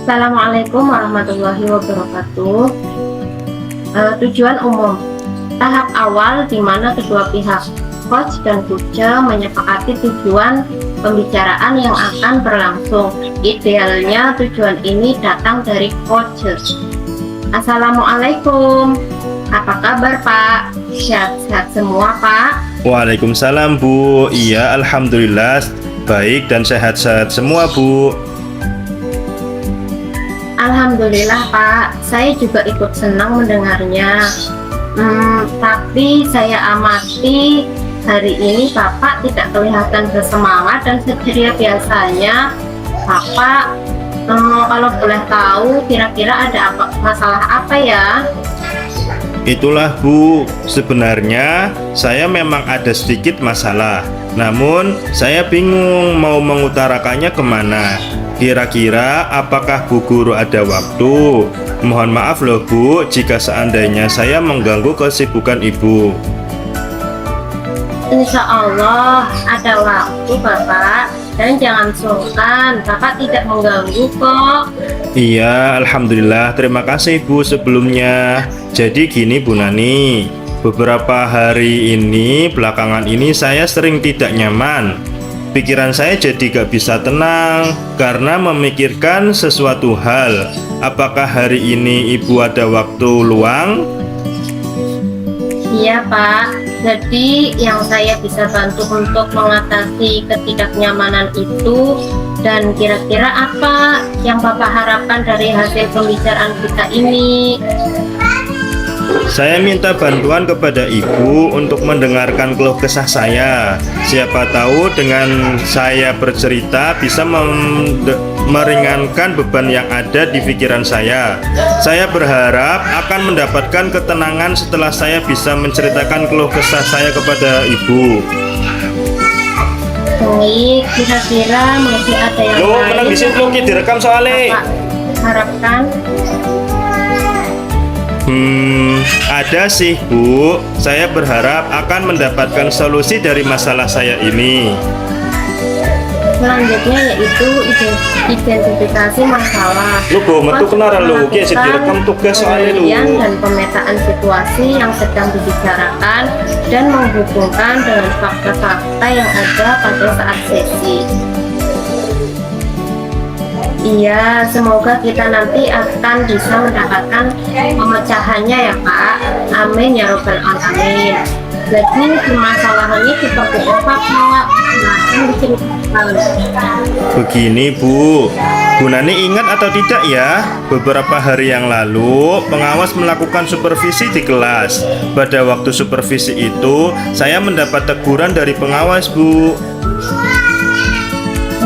Assalamualaikum warahmatullahi wabarakatuh. Tujuan umum tahap awal di mana kedua pihak coach dan coacher menyepakati tujuan pembicaraan yang akan berlangsung. Idealnya tujuan ini datang dari coach. Assalamualaikum, apa kabar Pak? Sehat-sehat semua Pak? Waalaikumsalam Bu. Iya, alhamdulillah baik dan sehat-sehat semua Bu. Alhamdulillah Pak, saya juga ikut senang mendengarnya. Tapi saya amati hari ini Bapak tidak kelihatan bersemangat dan seceria biasanya. Bapak, kalau boleh tahu kira-kira ada masalah apa ya? Itulah Bu, sebenarnya saya memang ada sedikit masalah. Namun saya bingung mau mengutarakannya kemana. Kira-kira apakah Bu Guru ada waktu? Mohon maaf loh Bu, jika seandainya saya mengganggu kesibukan Ibu. Insya Allah ada waktu Bapak, dan jangan sungkan, Bapak tidak mengganggu kok. Iya, alhamdulillah, terima kasih Bu sebelumnya. Jadi gini Bu Nani, beberapa hari ini, belakangan ini saya sering tidak nyaman. Pikiran saya jadi gak bisa tenang karena memikirkan sesuatu hal. Apakah hari ini Ibu ada waktu luang? Iya Pak, jadi yang saya bisa bantu untuk mengatasi ketidaknyamanan itu. Dan kira-kira apa yang Bapak harapkan dari hasil pembicaraan kita ini? Saya minta bantuan kepada Ibu untuk mendengarkan keluh kesah saya. Siapa tahu dengan saya bercerita bisa meringankan beban yang ada di pikiran saya. Saya berharap akan mendapatkan ketenangan setelah saya bisa menceritakan keluh kesah saya kepada Ibu. Baik, kira-kira masih ada yang lain yang direkam soalnya. Bapak harapkan? Ada sih Bu. Saya berharap akan mendapatkan solusi dari masalah saya ini. Selanjutnya yaitu identifikasi masalah. direkam tugas soalnya Penelitian dan pemetaan situasi yang sedang dibicarakan dan menghubungkan dengan fakta-fakta yang ada pada saat sesi. Iya, semoga kita nanti akan bisa mendapatkan pemecahannya ya Pak. Amin ya robbal alamin. Jadi permasalahannya seperti apa Pak? Begini Bu, Bu Nani ingat atau tidak ya, beberapa hari yang lalu pengawas melakukan supervisi di kelas. Pada waktu supervisi itu saya mendapat teguran dari pengawas Bu.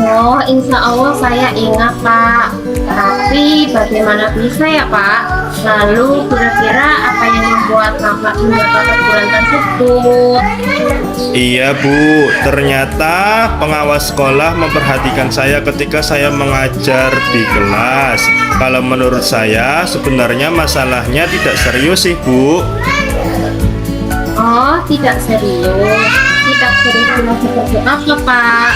Oh, insya Allah saya ingat Pak. Tapi bagaimana bisa ya Pak? Lalu kira-kira apa yang membuat Bapak mendapat teguran tersebut? Iya Bu, ternyata pengawas sekolah memperhatikan saya ketika saya mengajar di kelas. Kalau menurut saya sebenarnya masalahnya tidak serius sih Bu. Oh, tidak serius. Tidak serius seperti apa Pak?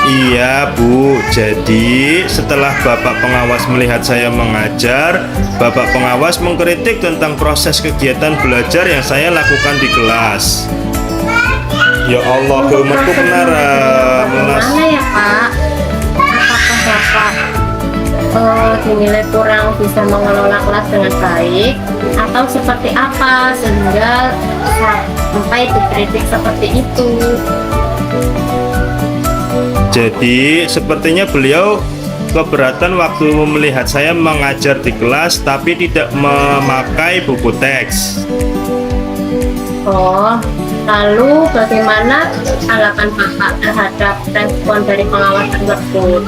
Iya Bu, jadi setelah Bapak pengawas melihat saya mengajar, Bapak pengawas mengkritik tentang proses kegiatan belajar yang saya lakukan di kelas. Ya Allah, metu kenara Bagaimana ya Pak? Apakah Bapak dinilai kurang bisa mengelola kelas dengan baik, atau seperti apa sehingga sampai dikritik seperti itu? Jadi sepertinya beliau keberatan waktu melihat saya mengajar di kelas tapi tidak memakai buku teks. Oh, lalu bagaimana tanggapan Bapak terhadap respon dari pengawas tersebut?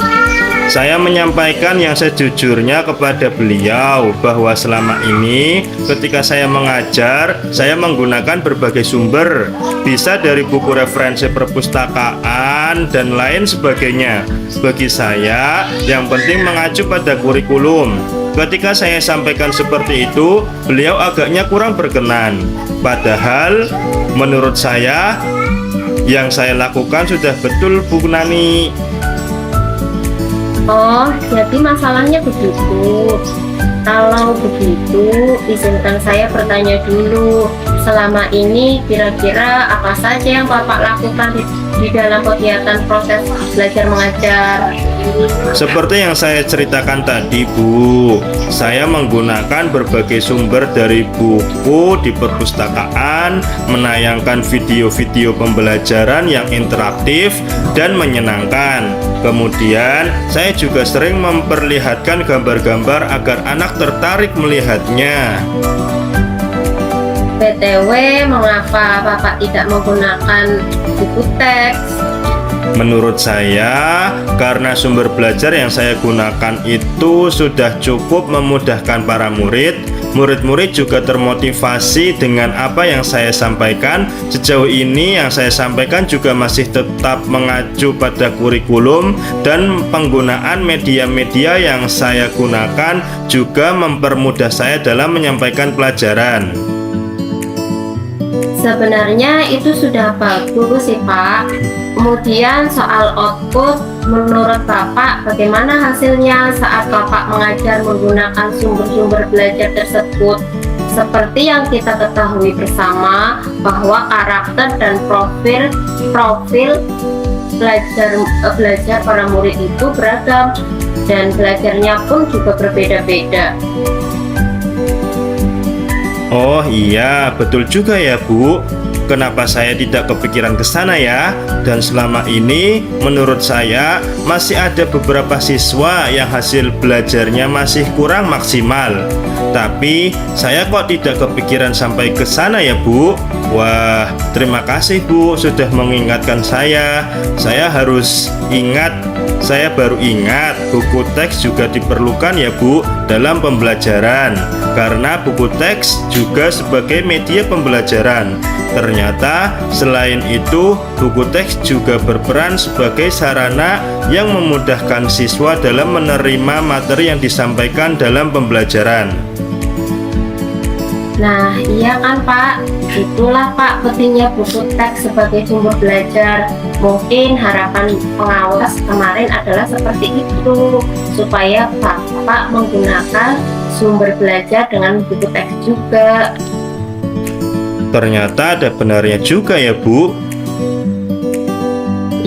Saya menyampaikan yang sejujurnya kepada beliau bahwa selama ini ketika saya mengajar, saya menggunakan berbagai sumber, bisa dari buku referensi perpustakaan dan lain sebagainya. Bagi saya, yang penting mengacu pada kurikulum. Ketika saya sampaikan seperti itu, beliau agaknya kurang berkenan. Padahal menurut saya, yang saya lakukan sudah betul Bu Nani. Oh, jadi masalahnya begitu. Kalau begitu, izinkan saya bertanya dulu. Selama ini kira-kira apa saja yang Bapak lakukan di dalam kegiatan proses belajar mengajar? Seperti yang saya ceritakan tadi, Bu, saya menggunakan berbagai sumber dari buku di perpustakaan, menayangkan video-video pembelajaran yang interaktif dan menyenangkan. Kemudian, saya juga sering memperlihatkan gambar-gambar agar anak tertarik melihatnya. BTW, mengapa Bapak tidak menggunakan buku teks? Menurut saya, karena sumber belajar yang saya gunakan itu sudah cukup memudahkan para murid. Murid-murid juga termotivasi dengan apa yang saya sampaikan. Sejauh ini yang saya sampaikan juga masih tetap mengacu pada kurikulum, dan penggunaan media-media yang saya gunakan juga mempermudah saya dalam menyampaikan pelajaran. Sebenarnya itu sudah bagus sih, Pak. Kemudian soal output, menurut Bapak bagaimana hasilnya saat Bapak mengajar menggunakan sumber-sumber belajar tersebut? Seperti yang kita ketahui bersama bahwa karakter dan profil belajar para murid itu beragam dan belajarnya pun juga berbeda-beda. Oh iya, betul juga ya, Bu. Kenapa saya tidak kepikiran ke sana ya? Dan selama ini menurut saya masih ada beberapa siswa yang hasil belajarnya masih kurang maksimal. Tapi saya kok tidak kepikiran sampai ke sana ya, Bu? Wah, terima kasih, Bu, sudah mengingatkan saya. Saya harus ingat. Saya baru ingat buku teks juga diperlukan ya, Bu, dalam pembelajaran. Karena buku teks juga sebagai media pembelajaran. Ternyata selain itu, buku teks juga berperan sebagai sarana yang memudahkan siswa dalam menerima materi yang disampaikan dalam pembelajaran. Nah, iya kan, Pak? Itulah, Pak, pentingnya buku teks sebagai sumber belajar. Mungkin harapan pengawas kemarin adalah seperti itu, supaya Bapak menggunakan sumber belajar dengan buku teks juga. Ternyata ada benarnya juga ya, Bu.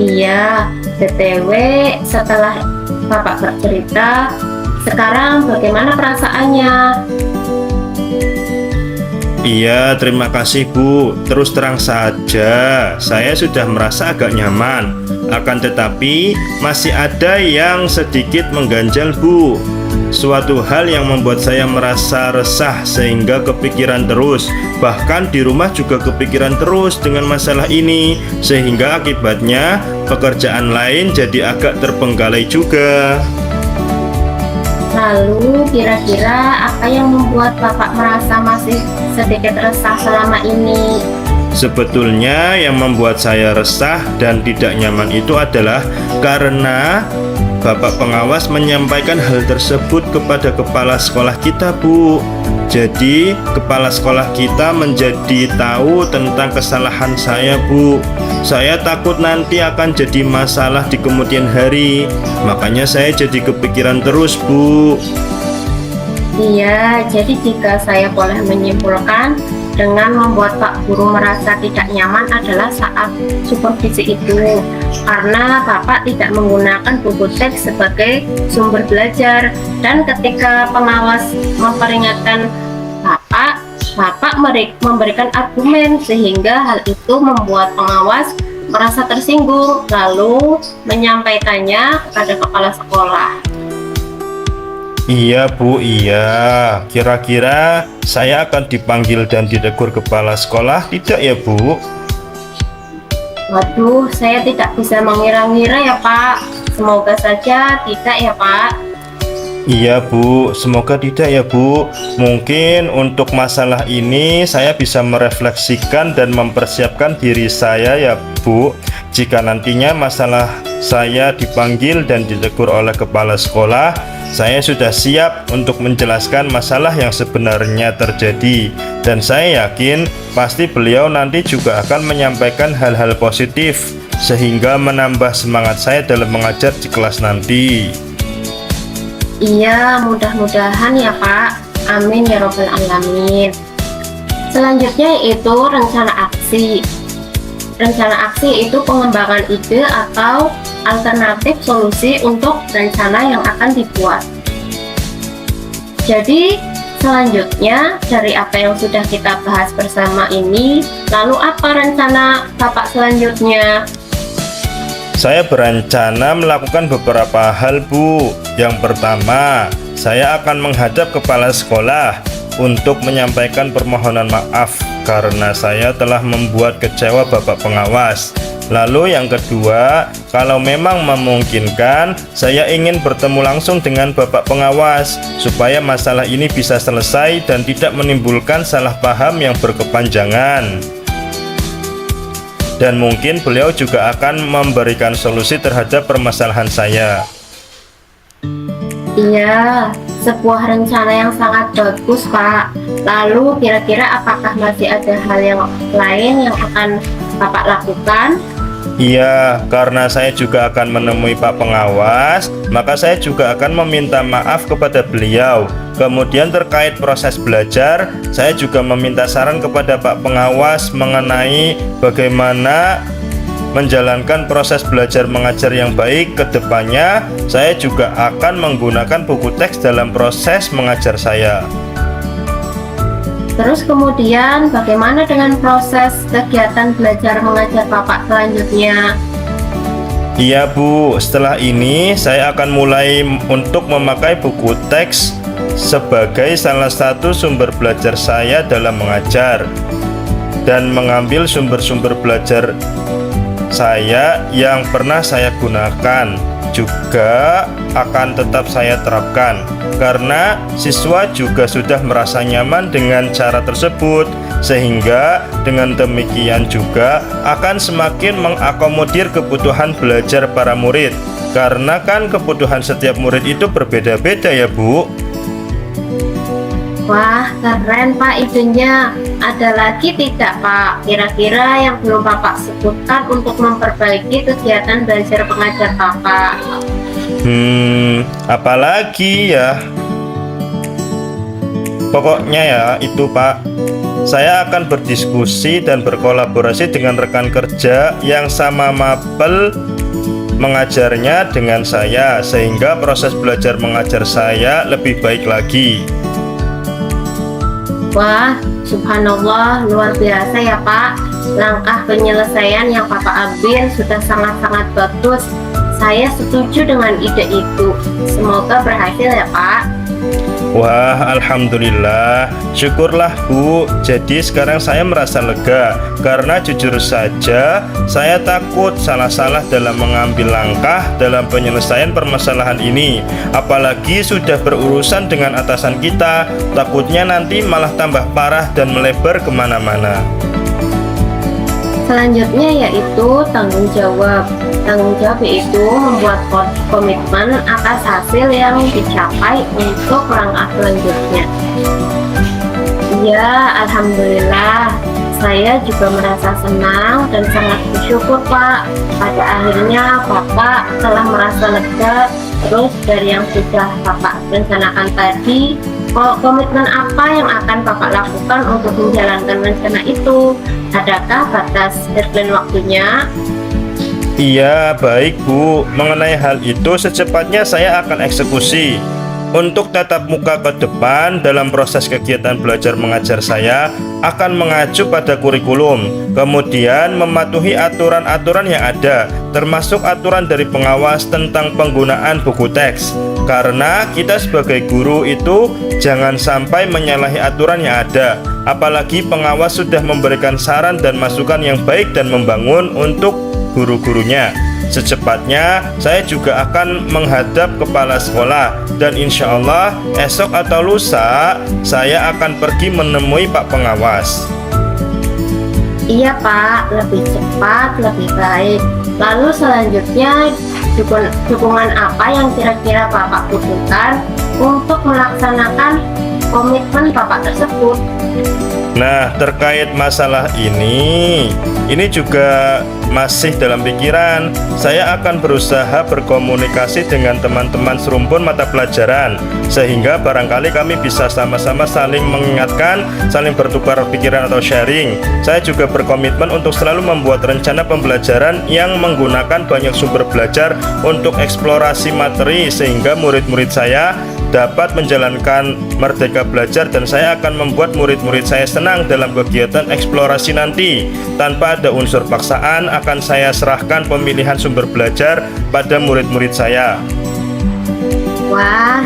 Iya, BTW setelah Bapak bercerita, sekarang bagaimana perasaannya? Iya, terima kasih, Bu. Terus terang saja, saya sudah merasa agak nyaman. Akan tetapi, masih ada yang sedikit mengganjal, Bu. Suatu hal yang membuat saya merasa resah sehingga kepikiran terus. Bahkan di rumah juga kepikiran terus dengan masalah ini, sehingga akibatnya pekerjaan lain jadi agak terbengkalai juga. Lalu kira-kira apa yang membuat Bapak merasa masih sedikit resah selama ini? Sebetulnya yang membuat saya resah dan tidak nyaman itu adalah karena Bapak pengawas menyampaikan hal tersebut kepada kepala sekolah kita, Bu. Jadi kepala sekolah kita menjadi tahu tentang kesalahan saya, Bu. Saya takut nanti akan jadi masalah di kemudian hari. Makanya saya jadi kepikiran terus, Bu. Iya, jadi jika saya boleh menyimpulkan, dengan membuat Pak Guru merasa tidak nyaman adalah saat supervisi itu, karena Bapak tidak menggunakan buku teks sebagai sumber belajar, dan ketika pengawas memperingatkan Bapak memberikan argumen sehingga hal itu membuat pengawas merasa tersinggung, lalu menyampaikannya kepada kepala sekolah. Iya, Bu, iya. Kira-kira saya akan dipanggil dan ditegur kepala sekolah tidak ya, Bu? Waduh, saya tidak bisa mengira-ngira ya, Pak. Semoga saja tidak ya, Pak. Iya, Bu, semoga tidak ya, Bu. Mungkin untuk masalah ini saya bisa merefleksikan dan mempersiapkan diri saya ya, Bu. Jika nantinya masalah saya dipanggil dan ditegur oleh kepala sekolah, saya sudah siap untuk menjelaskan masalah yang sebenarnya terjadi. Dan saya yakin pasti beliau nanti juga akan menyampaikan hal-hal positif, sehingga menambah semangat saya dalam mengajar di kelas nanti. Iya, mudah-mudahan ya Pak. Amin ya robbal alamin. Selanjutnya yaitu rencana aksi. Rencana aksi itu pengembangan ide atau alternatif solusi untuk rencana yang akan dibuat. Jadi selanjutnya dari apa yang sudah kita bahas bersama ini, lalu apa rencana Bapak selanjutnya? Saya berencana melakukan beberapa hal, Bu. Yang pertama, saya akan menghadap kepala sekolah untuk menyampaikan permohonan maaf karena saya telah membuat kecewa Bapak pengawas. Lalu yang kedua, kalau memang memungkinkan, saya ingin bertemu langsung dengan Bapak pengawas supaya masalah ini bisa selesai dan tidak menimbulkan salah paham yang berkepanjangan. Dan mungkin beliau juga akan memberikan solusi terhadap permasalahan saya. Iya, sebuah rencana yang sangat bagus, Pak. Lalu kira-kira apakah masih ada hal yang lain yang akan Bapak lakukan? Iya, karena saya juga akan menemui Pak pengawas, maka saya juga akan meminta maaf kepada beliau. Kemudian terkait proses belajar, saya juga meminta saran kepada Pak pengawas mengenai bagaimana menjalankan proses belajar mengajar yang baik ke depannya. Saya juga akan menggunakan buku teks dalam proses mengajar saya. Terus kemudian bagaimana dengan proses kegiatan belajar mengajar Bapak selanjutnya? Iya Bu, setelah ini saya akan mulai untuk memakai buku teks sebagai salah satu sumber belajar saya dalam mengajar dan mengambil sumber-sumber belajar saya yang pernah saya gunakan juga akan tetap saya terapkan karena siswa juga sudah merasa nyaman dengan cara tersebut, sehingga dengan demikian juga akan semakin mengakomodir kebutuhan belajar para murid, karena kan kebutuhan setiap murid itu berbeda-beda ya Bu. Wah, keren Pak idenya. Ada lagi tidak Pak? Kira-kira yang belum Bapak sebutkan untuk memperbaiki kegiatan belajar mengajar Bapak? Apalagi ya? Pokoknya ya itu Pak. Saya akan berdiskusi dan berkolaborasi dengan rekan kerja yang sama mapel mengajarnya dengan saya, sehingga proses belajar mengajar saya lebih baik lagi. Wah, subhanallah, luar biasa ya Pak. Langkah penyelesaian yang Bapak ambil sudah sangat-sangat bagus. Saya setuju dengan ide itu. Semoga berhasil ya Pak. Wah, alhamdulillah, syukurlah Bu. Jadi sekarang saya merasa lega karena jujur saja saya takut salah-salah dalam mengambil langkah dalam penyelesaian permasalahan ini. Apalagi sudah berurusan dengan atasan kita, takutnya nanti malah tambah parah dan melebar kemana-mana. Selanjutnya yaitu tanggung jawab. Tanggung jawab yaitu membuat komitmen atas hasil yang dicapai untuk langkah selanjutnya. Ya, alhamdulillah, saya juga merasa senang dan sangat bersyukur Pak. Pada akhirnya Bapak telah merasa lega. Terus dari yang sudah Bapak rencanakan tadi, komitmen apa yang akan Bapak lakukan untuk menjalankan rencana itu? Adakah batas deadline waktunya? Iya, baik Bu. Mengenai hal itu secepatnya saya akan eksekusi. Untuk tatap muka ke depan dalam proses kegiatan belajar mengajar saya akan mengacu pada kurikulum, kemudian mematuhi aturan-aturan yang ada, termasuk aturan dari pengawas tentang penggunaan buku teks. Karena kita sebagai guru itu jangan sampai menyalahi aturan yang ada, apalagi pengawas sudah memberikan saran dan masukan yang baik dan membangun untuk guru-gurunya. Secepatnya saya juga akan menghadap kepala sekolah dan insya Allah esok atau lusa saya akan pergi menemui Pak pengawas. Iya Pak, lebih cepat lebih baik. Lalu selanjutnya dukungan apa yang kira-kira Bapak butuhkan untuk melaksanakan komitmen Bapak tersebut. Nah, terkait masalah ini juga masih dalam pikiran. Saya akan berusaha berkomunikasi dengan teman-teman serumpun mata pelajaran, sehingga barangkali kami bisa sama-sama saling mengingatkan, saling bertukar pikiran atau sharing. Saya juga berkomitmen untuk selalu membuat rencana pembelajaran yang menggunakan banyak sumber belajar untuk eksplorasi materi, sehingga murid-murid saya dapat menjalankan merdeka belajar, dan saya akan membuat murid-murid saya senang dalam kegiatan eksplorasi nanti. Tanpa ada unsur paksaan, akan saya serahkan pemilihan sumber belajar pada murid-murid saya. Wah,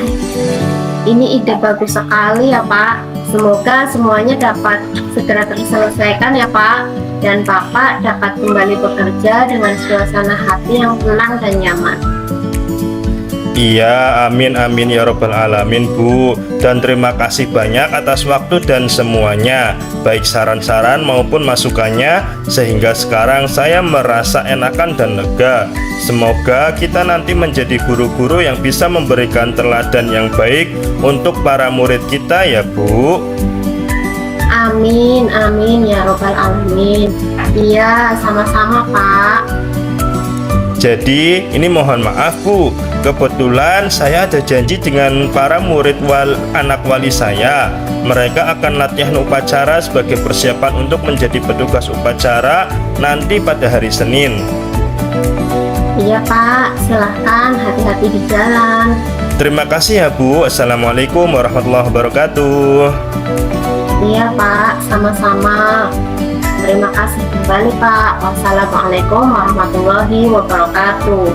ini ide bagus sekali ya Pak. Semoga semuanya dapat segera terselesaikan ya Pak, dan Bapak dapat kembali bekerja dengan suasana hati yang tenang dan nyaman. Iya, amin amin ya robbal alamin Bu. Dan terima kasih banyak atas waktu dan semuanya, baik saran-saran maupun masukannya, sehingga sekarang saya merasa enakan dan lega. Semoga kita nanti menjadi guru-guru yang bisa memberikan teladan yang baik untuk para murid kita ya Bu. Amin, amin ya robbal alamin. Iya, sama-sama Pak. Jadi ini mohon maaf Bu, kebetulan saya ada janji dengan para murid anak wali saya. Mereka akan latihan upacara sebagai persiapan untuk menjadi petugas upacara nanti pada hari Senin. Iya Pak, silahkan hati-hati di jalan. Terima kasih ya Bu. Assalamualaikum warahmatullahi wabarakatuh. Iya Pak, sama-sama. Terima kasih kembali Pak. Wassalamualaikum warahmatullahi wabarakatuh.